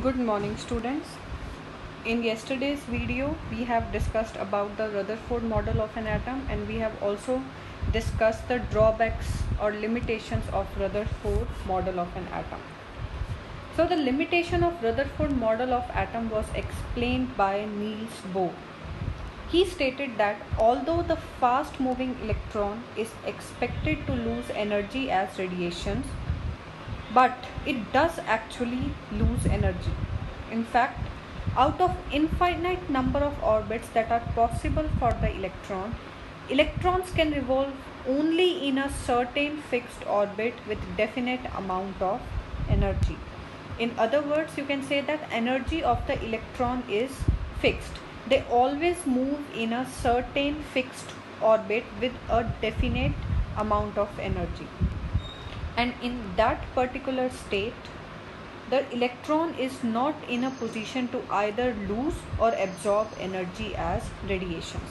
Good morning, students. In yesterday's video we have discussed about the Rutherford model of an atom, and we have also discussed the drawbacks or limitations of Rutherford model of an atom. So the limitation of Rutherford model of atom was explained by Niels Bohr. He stated that although the fast moving electron is expected to lose energy as radiations, but it does actually lose energy. In fact, out of infinite number of orbits that are possible for the electron, electrons can revolve only in a certain fixed orbit with definite amount of energy. In other words, you can say that energy of the electron is fixed. They always move in a certain fixed orbit with a definite amount of energy. And in that particular state, the electron is not in a position to either lose or absorb energy as radiations.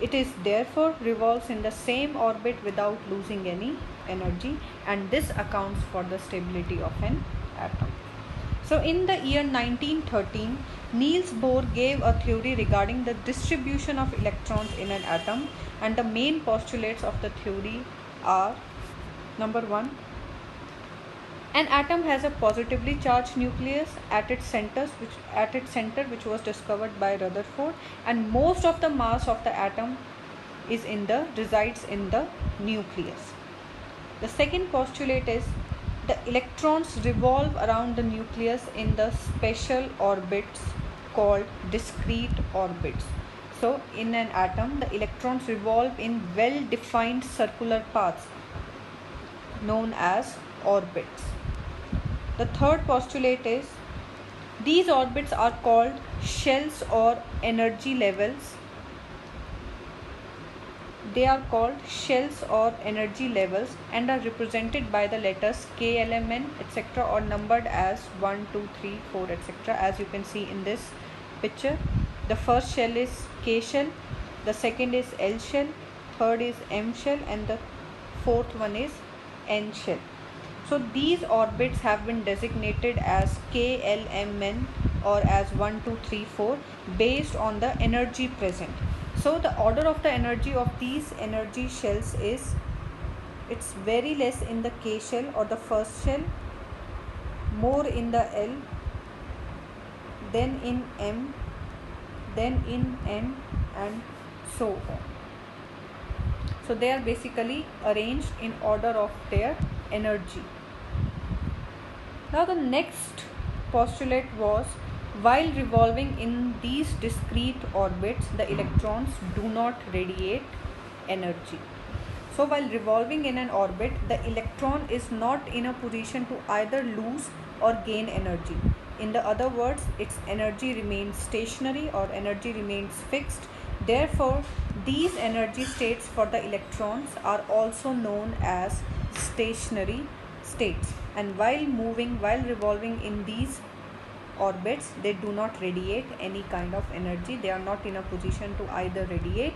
It is therefore revolves in the same orbit without losing any energy, and this accounts for the stability of an atom. So in the year 1913, Niels Bohr gave a theory regarding the distribution of electrons in an atom, and the main postulates of the theory are: number 1, an atom has a positively charged nucleus at its center, which was discovered by Rutherford, and most of the mass of the atom resides in the nucleus. The second postulate is the electrons revolve around the nucleus in the special orbits called discrete orbits. So in an atom, the electrons revolve in well-defined circular paths known as orbits. The third postulate is these orbits are called shells or energy levels. They are called shells or energy levels and are represented by the letters K, L, M, N, etc., or numbered as 1, 2, 3, 4, etc., as you can see in this picture. The first shell is K shell, the second is L shell, third is M shell, and the fourth one is N shell. So these orbits have been designated as K, L, M, N, or as 1, 2, 3, 4 based on the energy present. So the order of the energy of these energy shells is, it's very less in the K shell or the first shell, more in the L, then in M, then in N, and so on. So they are basically arranged in order of their energy. Now the next postulate was, while revolving in these discrete orbits, the electrons do not radiate energy. So while revolving in an orbit, the electron is not in a position to either lose or gain energy. In the other words, its energy remains stationary or energy remains fixed. Therefore, these energy states for the electrons are also known as stationary states, and while revolving in these orbits, they do not radiate any kind of energy. They are not in a position to either radiate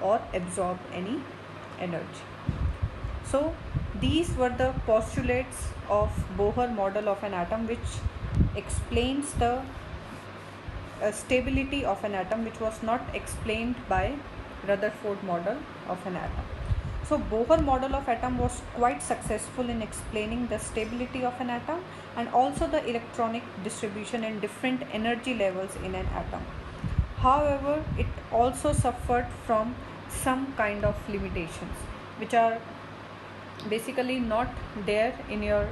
or absorb any energy. So these were the postulates of Bohr model of an atom, which explains the stability of an atom, which was not explained by Rutherford model of an atom. So Bohr model of atom was quite successful in explaining the stability of an atom and also the electronic distribution and different energy levels in an atom. However, it also suffered from some kind of limitations, which are basically not there in your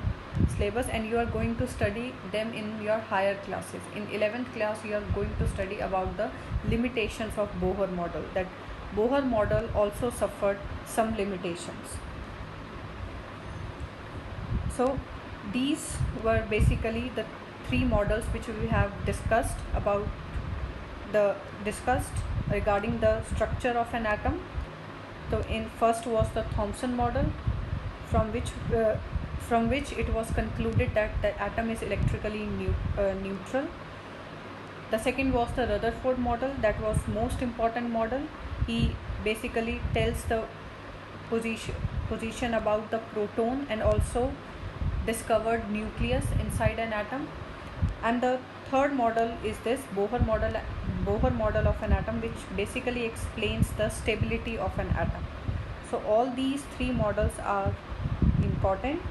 syllabus, and you are going to study them in your higher classes. In 11th class, you are going to study about the limitations of Bohr model, that Bohr model also suffered some limitations. So these were basically the three models which we have discussed regarding the structure of an atom. So in first was the Thomson model, from which it was concluded that the atom is electrically neutral. The second was the Rutherford model, that was most important model. He basically tells the position about the proton and also discovered nucleus inside an atom. And the third model is this Bohr model of an atom, which basically explains the stability of an atom. So all these three models are important.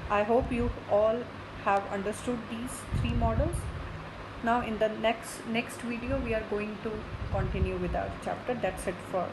I hope you all have understood these three models. Now in the next video we are going to continue with our chapter. That's it for